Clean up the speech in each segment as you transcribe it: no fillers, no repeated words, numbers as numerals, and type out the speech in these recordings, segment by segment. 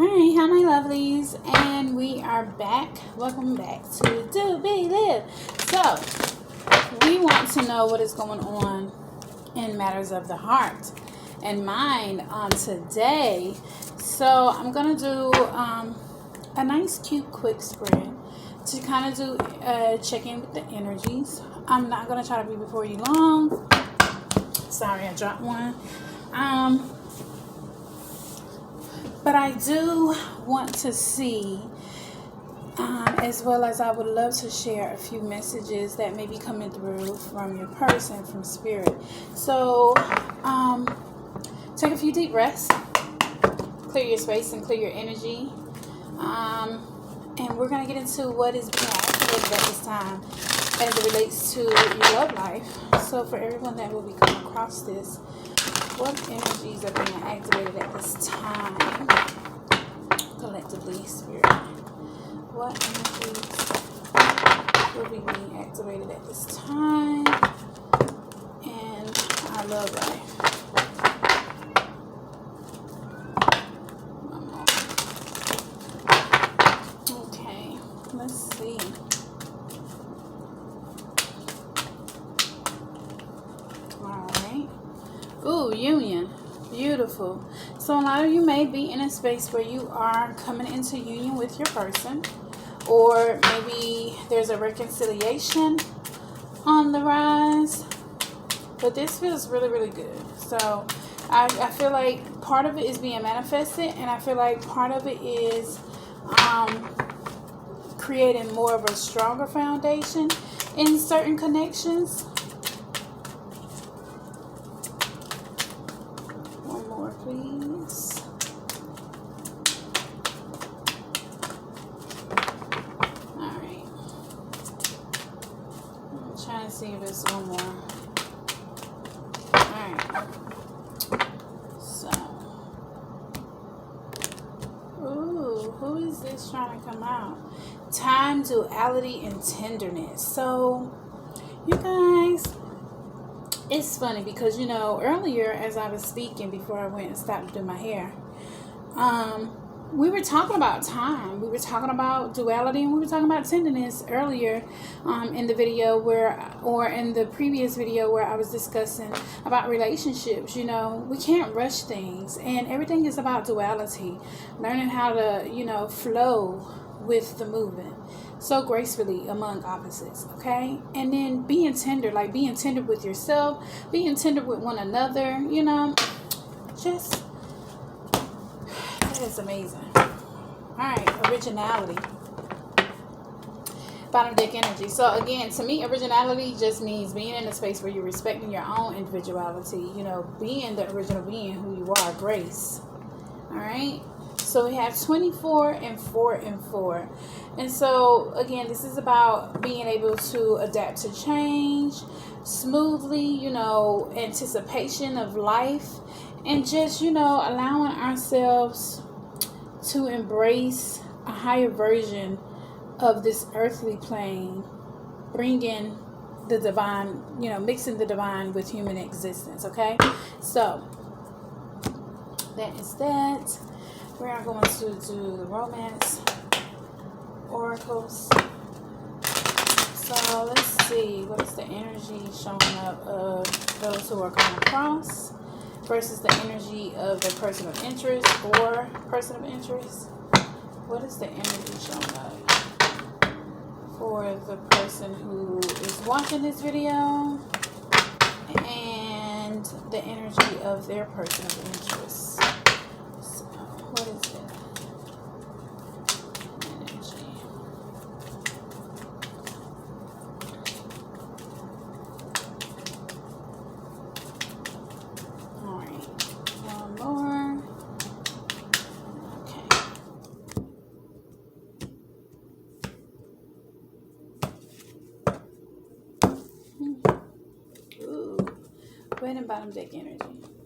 Alright, hi my lovelies, and we are back. Welcome back to DoBeLive. So, we want to know what is going on in matters of the heart and mind on today. So, I'm going to do a nice, cute, quick spread to kind of do check-in with the energies. I'm not going to try to be before you long. Sorry, I dropped one. But I do want to see, as well as I would love to share a few messages that may be coming through from your person, from spirit. So, take a few deep breaths, clear your space and clear your energy. And we're going to get into what is being activated at this time as it relates to your love life. So for everyone that will be coming across this, what energies are being activated at this time? Collectively, spirit. What energies will be being activated at this time in our love life? Okay, let's see. Ooh, union. Beautiful. So a lot of you may be in a space where you are coming into union with your person, or maybe there's a reconciliation on the rise, but this feels really, really good. So I feel like part of it is being manifested, and I feel like part of it is creating more of a stronger foundation in certain connections. Please. Alright. I'm trying to see if there's one more. Alright. So. Ooh, who is this trying to come out? Time, duality, and tenderness. So, you guys, it's funny because, you know, earlier as I was speaking before I went and stopped to do my hair, we were talking about time. We were talking about duality, and we were talking about tenderness earlier in the video or in the previous video where I was discussing about relationships. You know, we can't rush things, and everything is about duality. Learning how to, you know, flow with the movement so gracefully among opposites, okay? And then being tender, like being tender with yourself, being tender with one another, you know, just, that is amazing. All right, originality. Bottom deck energy. So again, to me, originality just means being in a space where you're respecting your own individuality, you know, being the original being who you are, grace. All right. So we have 24 and 4 and 4. And so, again, this is about being able to adapt to change smoothly, you know, anticipation of life, and just, you know, allowing ourselves to embrace a higher version of this earthly plane, bringing the divine, you know, mixing the divine with human existence, okay? So, that is that. We are going to do the romance oracles. So let's see, what is the energy showing up of those who are coming across versus the energy of the person of interest or person of interest. What is the energy showing up for the person who is watching this video and the energy of their person of interest? What is it? Energy. Alright. One more. Okay. Ooh. Red and bottom deck energy.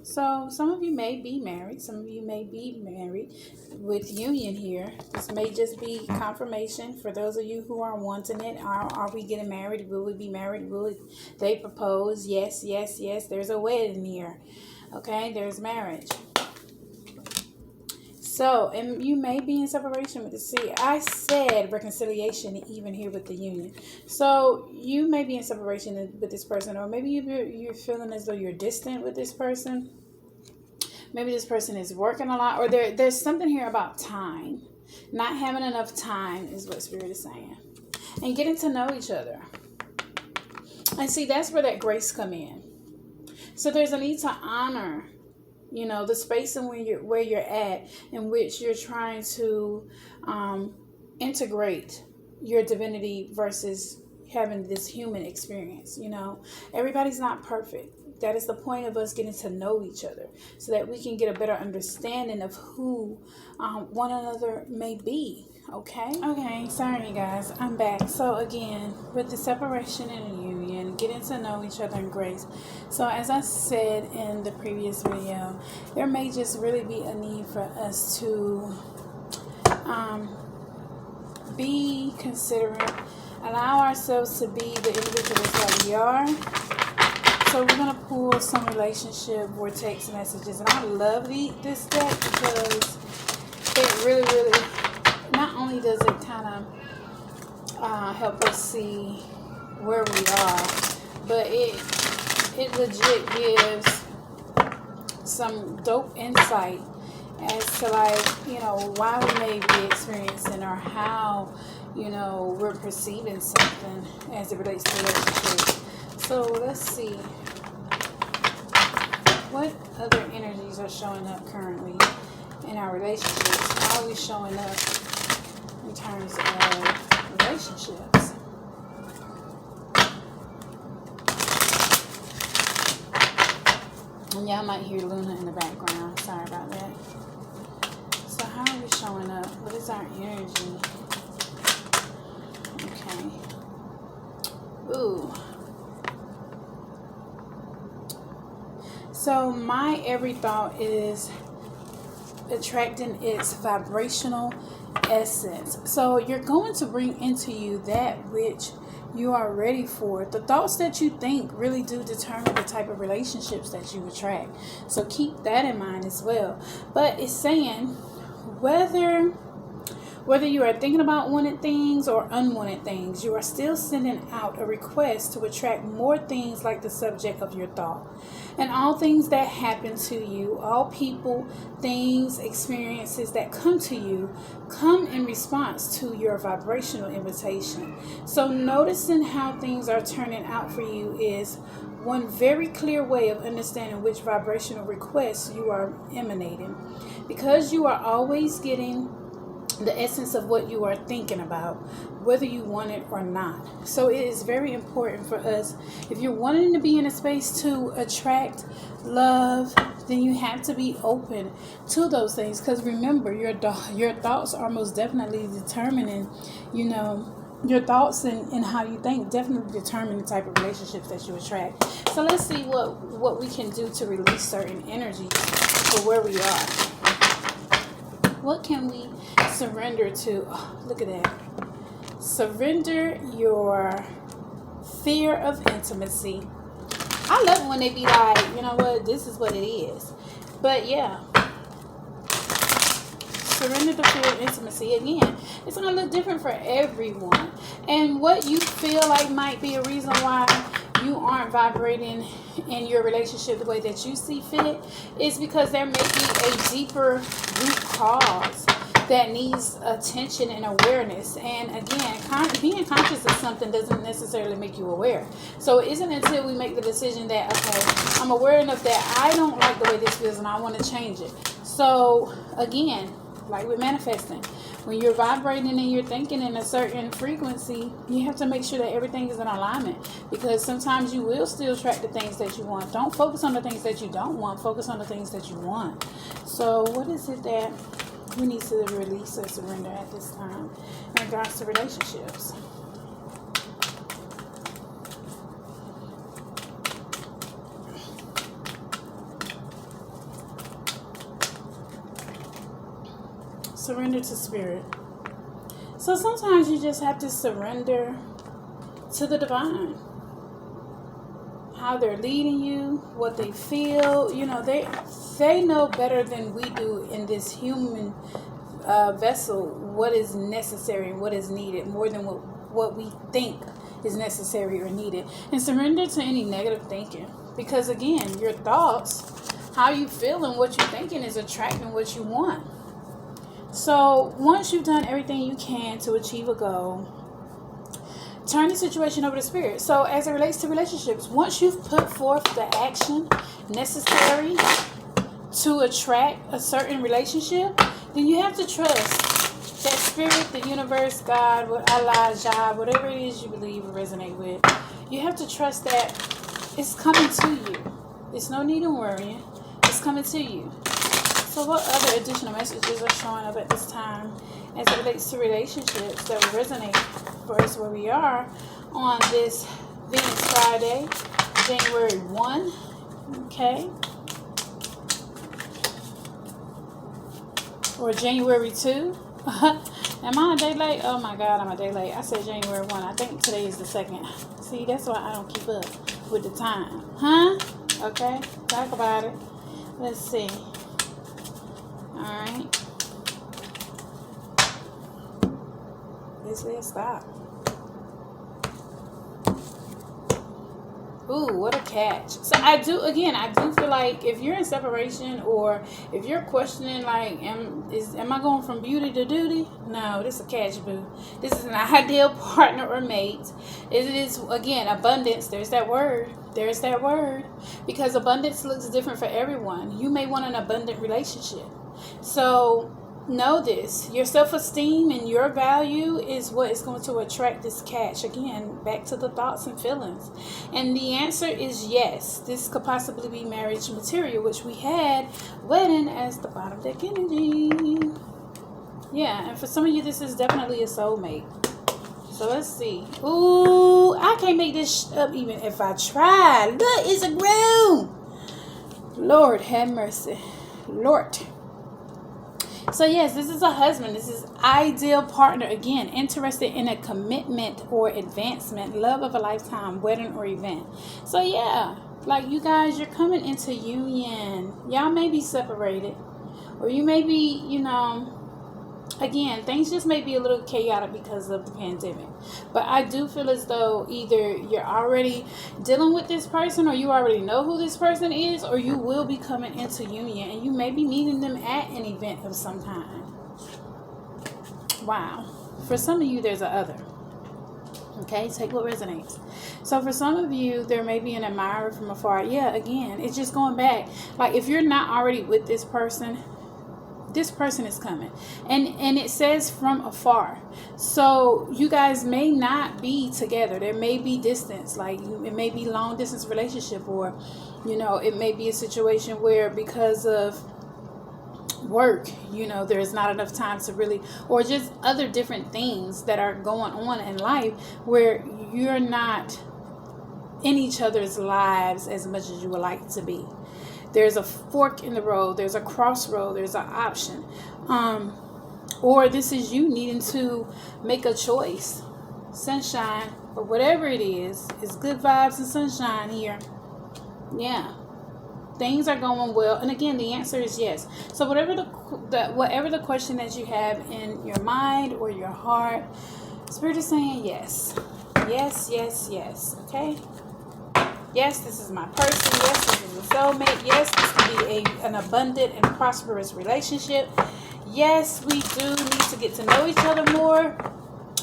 So some of you may be married. Some of you may be married with union here. This may just be confirmation for those of you who are wanting it. Are we getting married? Will we be married? Will they propose? Yes, yes, yes. There's a wedding here. Okay, there's marriage. So, and you may be in separation with the sea. I said reconciliation even here with the union. So, you may be in separation with this person, or maybe you're feeling as though you're distant with this person. Maybe this person is working a lot, or there's something here about time. Not having enough time is what Spirit is saying. And getting to know each other. And see, that's where that grace come in. So there's a need to honor, the space and where you're at, in which you're trying to integrate your divinity versus having this human experience. Everybody's not perfect. That is the point of us getting to know each other, so that we can get a better understanding of who one another may be. Okay, sorry you guys, I'm back. So again, with the separation and the union, getting to know each other in grace. So as I said in the previous video, there may just really be a need for us to be considerate, allow ourselves to be the individuals that we are. So we're going to pull some relationship vortex messages. And I love this deck because it really, not only does it kind of help us see where we are, but it legit gives some dope insight as to why we may be experiencing, or how, we're perceiving something as it relates to relationships. So let's see. What other energies are showing up currently in our relationships? How are we showing up in terms of relationships? And y'all might hear Luna in the background. Sorry about that. So how are we showing up? What is our energy? Okay. Ooh. So my every thought is attracting its vibrational essence. So you're going to bring into you that which you are ready for. The thoughts that you think really do determine the type of relationships that you attract. So keep that in mind as well. But it's saying whether you are thinking about wanted things or unwanted things, you are still sending out a request to attract more things like the subject of your thought. And all things that happen to you, all people, things, experiences that come to you, come in response to your vibrational invitation. So noticing how things are turning out for you is one very clear way of understanding which vibrational requests you are emanating. Because you are always getting the essence of what you are thinking about, whether you want it or not. So it is very important for us, if you're wanting to be in a space to attract love, then you have to be open to those things. Because remember, your thoughts are most definitely determining, your thoughts and how you think definitely determine the type of relationships that you attract. So let's see what we can do to release certain energies for where we are. What can we surrender to? Oh, look at that. Surrender your fear of intimacy. I love it when they be like, you know what, this is what it is. But yeah, surrender the fear of intimacy. Again, it's going to look different for everyone. And what you feel like might be a reason why you aren't vibrating in your relationship the way that you see fit is because there may be a deeper root cause that needs attention and awareness. And again, being conscious of something doesn't necessarily make you aware. So it isn't until we make the decision that, okay, I'm aware enough that I don't like the way this feels and I want to change it. So again, like with manifesting, when you're vibrating and you're thinking in a certain frequency, you have to make sure that everything is in alignment, because sometimes you will still attract the things that you want. Don't focus on the things that you don't want. Focus on the things that you want. So what is it that we need to release or surrender at this time in regards to relationships? Surrender to spirit. So sometimes you just have to surrender to the divine. how they're leading you, what they feel. You know, they know better than we do in this human vessel what is necessary and what is needed, more than what we think is necessary or needed. And surrender to any negative thinking, because again, your thoughts, how you feel and what you're thinking is attracting what you want. So once you've done everything you can to achieve a goal, turn the situation over to spirit. So as it relates to relationships, once you've put forth the action necessary to attract a certain relationship, then you have to trust that spirit, the universe, God, Allah, Jah, whatever it is you believe or resonate with. You have to trust that it's coming to you. It's no need in worrying. It's coming to you. So what other additional messages are showing up at this time as it relates to relationships that will resonate for us where we are on this Venus Friday, January 1? Okay. Or January 2. Am I a day late? Oh my God, I'm a day late. I said January 1. I think today is the 2nd. See, that's why I don't keep up with the time. Huh? Okay, talk about it. Let's see. Alright. Let's stop. Ooh, what a catch. So I do feel like if you're in separation, or if you're questioning like, am I going from beauty to duty? No, this is a catch, boo. This is an ideal partner or mate. It is, again, abundance. There's that word. Because abundance looks different for everyone. You may want an abundant relationship. So know this, your self-esteem and your value is what is going to attract this catch. Again, back to the thoughts and feelings. And the answer is yes. This could possibly be marriage material, which we had wedding as the bottom deck energy. Yeah, and for some of you, this is definitely a soulmate. So let's see. Ooh, I can't make this up even if I try. Look, it's a groom. Lord have mercy. Lord. So yes, this is a husband. This is ideal partner. Again, interested in a commitment or advancement, love of a lifetime, wedding or event. So yeah, like you guys, you're coming into union. Y'all may be separated, or you may be, again, things just may be a little chaotic because of the pandemic. But I do feel as though either you're already dealing with this person, or you already know who this person is, or you will be coming into union, and you may be meeting them at an event of some kind. Wow. For some of you, there's a other. Okay, take what resonates. So for some of you, there may be an admirer from afar. Yeah, again, it's just going back. Like if you're not already with this person is coming, and it says from afar. So you guys may not be together. There may be distance, like it may be long distance relationship, or it may be a situation where because of work, there's not enough time to really, or just other different things that are going on in life where you're not in each other's lives as much as you would like to be. There's a fork in the road. There's a crossroad. There's an option. Or this is you needing to make a choice. Sunshine, or whatever it is. It's good vibes and sunshine here. Yeah. Things are going well. And again, the answer is yes. So whatever the question that you have in your mind or your heart, Spirit is saying yes. Yes, yes, yes. Okay? Yes, this is my person. Yes, this is a soulmate. Yes, this can be an abundant and prosperous relationship. Yes, we do need to get to know each other more.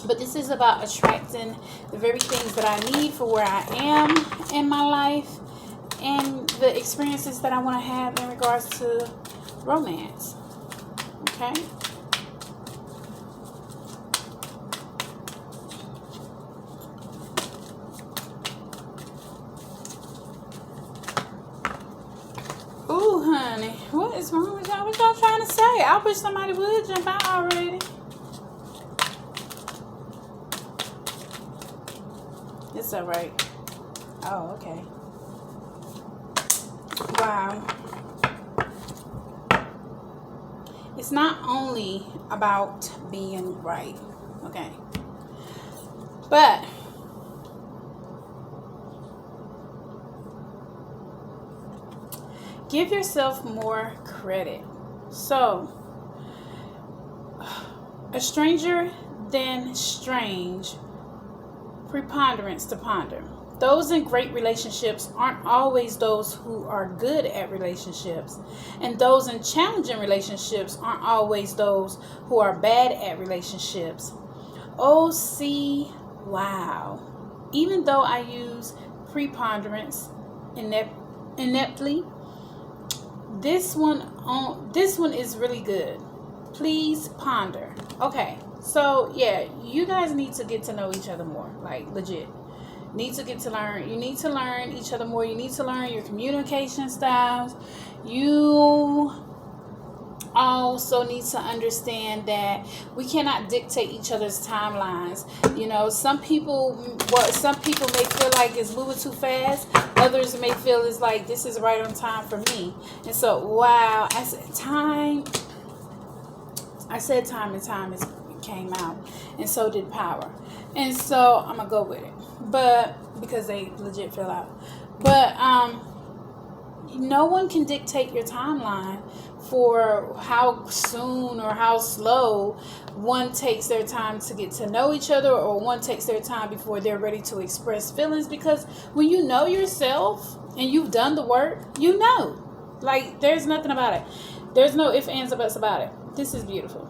But this is about attracting the very things that I need for where I am in my life, and the experiences that I want to have in regards to romance. Okay? Ooh, honey, what is wrong with y'all? What y'all trying to say? I wish somebody would jump out already. It's all right. Oh, okay. Wow. It's not only about being right, okay? But Give yourself more credit. So, a stranger than strange, preponderance to ponder. Those in great relationships aren't always those who are good at relationships. And those in challenging relationships aren't always those who are bad at relationships. Oh, see, wow. Even though I use preponderance ineptly, this one is really good. Please ponder. Okay, so yeah, you guys need to get to know each other more, like legit. Need to get to learn. You need to learn each other more. You need to learn your communication styles. You also need to understand that we cannot dictate each other's timelines. You know, some people may feel like it's moving too fast. Others may feel it's like this is right on time for me. And so, wow, I said time and time came out, and so did power. And so I'm gonna go with it, but because they legit fell out. But no one can dictate your timeline for how soon or how slow one takes their time to get to know each other, or one takes their time before they're ready to express feelings. Because when you know yourself and you've done the work, you know, like, there's nothing about it. There's no ifs, ands, or buts about it. This is beautiful.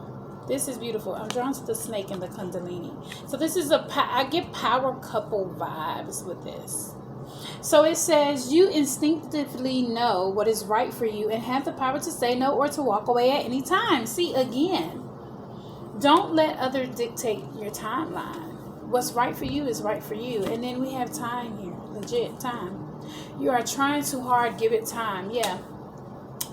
This is beautiful. I'm drawn to the snake and the kundalini. So this is I get power couple vibes with this. So it says, you instinctively know what is right for you and have the power to say no or to walk away at any time. See, again, don't let others dictate your timeline. What's right for you is right for you. And then we have time here, legit time. You are trying too hard, give it time. Yeah.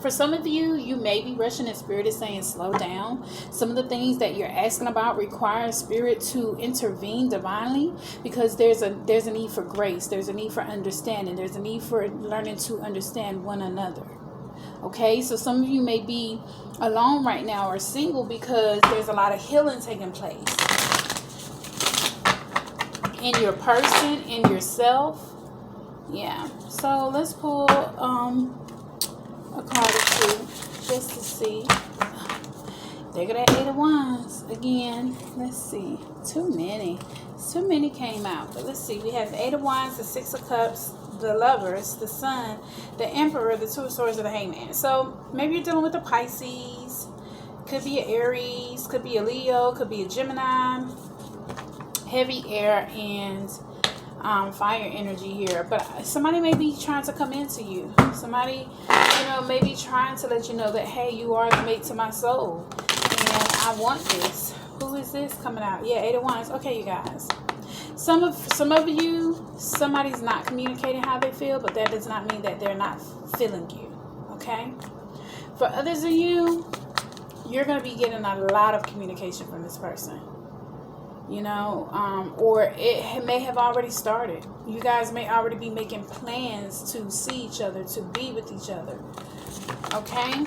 For some of you, you may be rushing, and Spirit is saying slow down. Some of the things that you're asking about require Spirit to intervene divinely, because there's a need for grace. There's a need for understanding. There's a need for learning to understand one another. Okay, so some of you may be alone right now or single because there's a lot of healing taking place in your person, in yourself. Yeah, so let's pull a card or two just to see. There go that 8 of Wands again. Let's see. Too many came out. But let's see. We have the 8 of Wands, the 6 of Cups, the Lovers, the Sun, the Emperor, the 2 of Swords, and the Hangman. So maybe you're dealing with a Pisces. Could be an Aries. Could be a Leo. Could be a Gemini. Heavy air and fire energy here. But somebody may be trying to come into you. Somebody, may be trying to let you know that, hey, you are the mate to my soul, and I want this. Who is this coming out? Yeah, 8 of Wands. Okay, you guys. Some of you, somebody's not communicating how they feel, but that does not mean that they're not feeling you. Okay. For others of you, you're going to be getting a lot of communication from this person. Or it may have already started. You guys may already be making plans to see each other, to be with each other. Okay?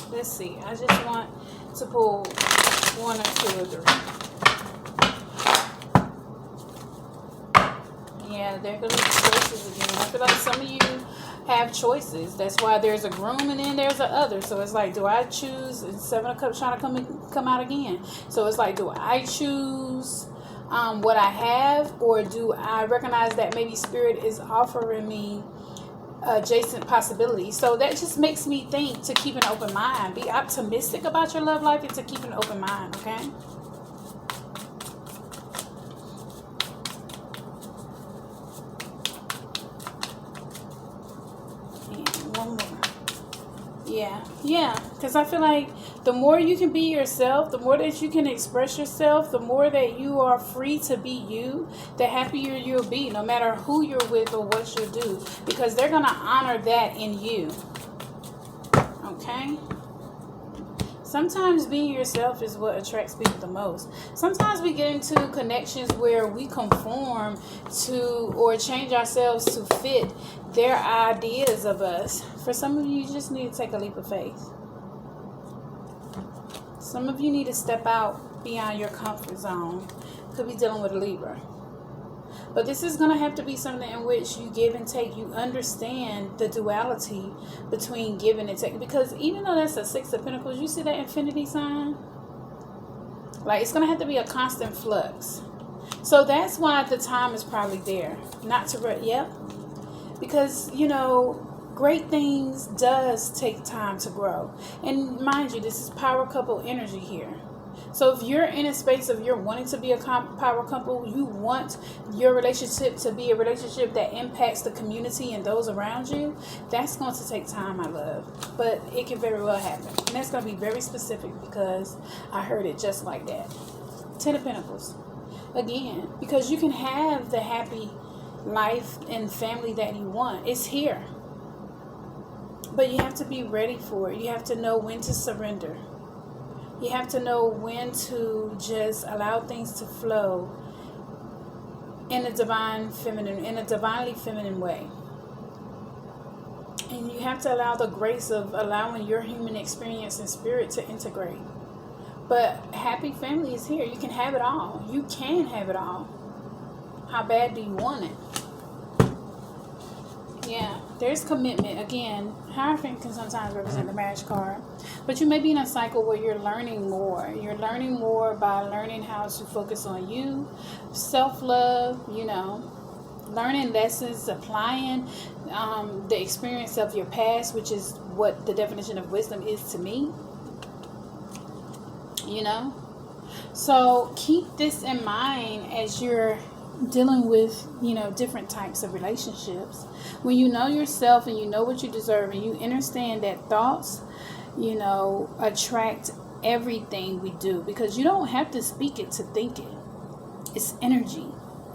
Let's see. I just want to pull 1 or 2 or 3. Yeah, there could be choices again. I feel like some of you have choices. That's why there's a groom and then there's a other. So it's like, do I choose? And 7 of Cups trying to come out again. So it's like, do I choose what I have, or do I recognize that maybe Spirit is offering me adjacent possibilities? So that just makes me think to keep an open mind. Be optimistic about your love life and to keep an open mind. Okay. Yeah, because I feel like the more you can be yourself, the more that you can express yourself, the more that you are free to be you, the happier you'll be, no matter who you're with or what you do, because they're going to honor that in you. Okay? Sometimes being yourself is what attracts people the most. Sometimes we get into connections where we conform to or change ourselves to fit their ideas of us. For some of you, you just need to take a leap of faith. Some of you need to step out beyond your comfort zone. Could be dealing with a Libra. But this is going to have to be something in which you give and take. You understand the duality between giving and taking. Because even though that's a 6 of Pentacles, you see that infinity sign? Like, it's going to have to be a constant flux. So that's why the time is probably there. Not to, yep. Because, you know, great things does take time to grow. And mind you, this is power couple energy here. So if you're in a space of you're wanting to be a power couple, you want your relationship to be a relationship that impacts the community and those around you, that's going to take time, my love. But it can very well happen. And that's going to be very specific because I heard it just like that. 10 of Pentacles. Again, because you can have the happy life and family that you want. It's here. But you have to be ready for it. You have to know when to surrender. You have to know when to just allow things to flow in a divinely feminine way. And you have to allow the grace of allowing your human experience and spirit to integrate. But happy family is here. You can have it all. You can have it all. How bad do you want it? Yeah, there's commitment. Again, Hierophant can sometimes represent the marriage card. But you may be in a cycle where you're learning more. You're learning more by learning how to focus on you, self-love, you know, learning lessons, applying the experience of your past, which is what the definition of wisdom is to me, you know. So keep this in mind as you're dealing with, you know, different types of relationships. When you know yourself and you know what you deserve and you understand that thoughts, you know, attract everything we do, because you don't have to speak it to think it. It's energy.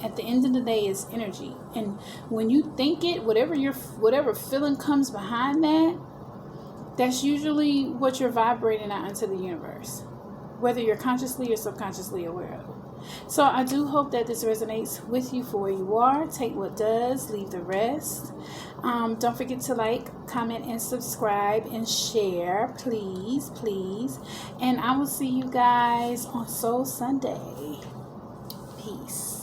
At the end of the day, it's energy. And when you think it, whatever feeling comes behind that, that's usually what you're vibrating out into the universe, whether you're consciously or subconsciously aware of it. So I do hope that this resonates with you for where you are. Take what does, leave the rest. Don't forget to like, comment, and subscribe and share, please, please. And I will see you guys on Soul Sunday. Peace.